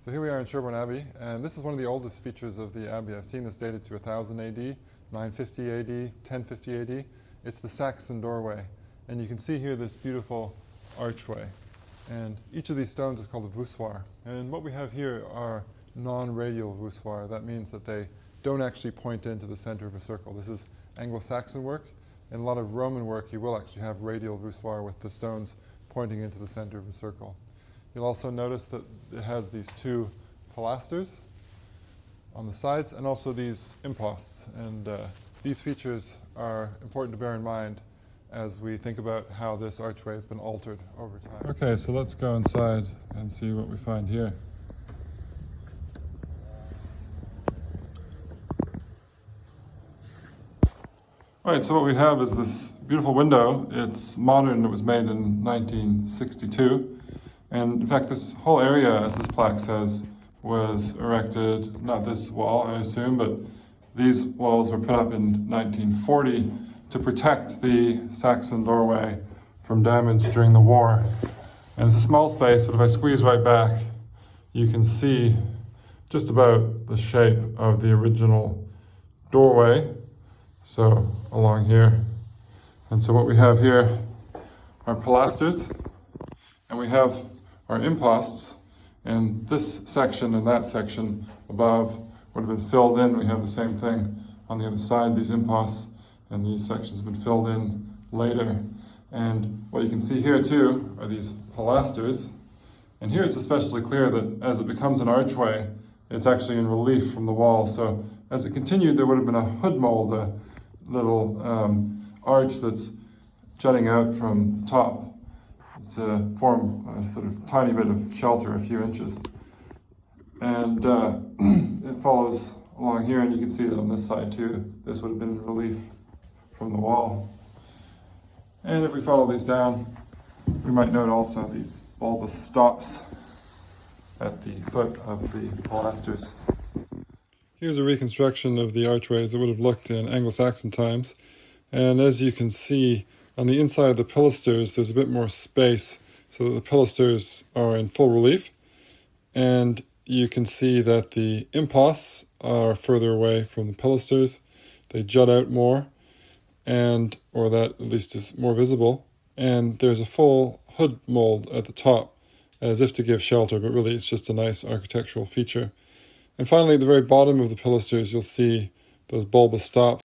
So here we are in Sherborne Abbey, and this is one of the oldest features of the Abbey. I've seen this dated to 1000 AD, 950 AD, 1050 AD. It's the Saxon doorway, and you can see here this beautiful archway. And each of these stones is called a voussoir. And what we have here are non-radial voussoirs. That means that they don't actually point into the center of a circle. This is Anglo-Saxon work. In a lot of Roman work, you will actually have radial voussoir with the stones pointing into the center of a circle. You'll also notice that it has these two pilasters on the sides and also these imposts. And these features are important to bear in mind as we think about how this archway has been altered over time. Okay, so let's go inside and see what we find here. All right, so what we have is this beautiful window. It's modern. It was made in 1962. And in fact, this whole area, as this plaque says, was erected, not this wall, I assume, but these walls were put up in 1940 to protect the Saxon doorway from damage during the war. And it's a small space, but if I squeeze right back, you can see just about the shape of the original doorway. So along here. And so what we have here are pilasters, and we have our imposts, and this section and that section above would have been filled in. We have the same thing on the other side, these imposts, and these sections have been filled in later. And what you can see here too are these pilasters. And here it's especially clear that as it becomes an archway, it's actually in relief from the wall. So as it continued, there would have been a hood mold, a little arch that's jutting out from the top to form a sort of tiny bit of shelter, a few inches. And it follows along here, and you can see that on this side too. This would have been in relief from the wall. And if we follow these down, we might note also these bulbous stops at the foot of the pilasters. Here's a reconstruction of the archway as it would have looked in Anglo-Saxon times. And as you can see, on the inside of the pilasters, there's a bit more space so that the pilasters are in full relief. And you can see that the imposts are further away from the pilasters. They jut out more, or that at least is more visible. And there's a full hood mold at the top, as if to give shelter, but really it's just a nice architectural feature. And finally, at the very bottom of the pilasters, you'll see those bulbous stops.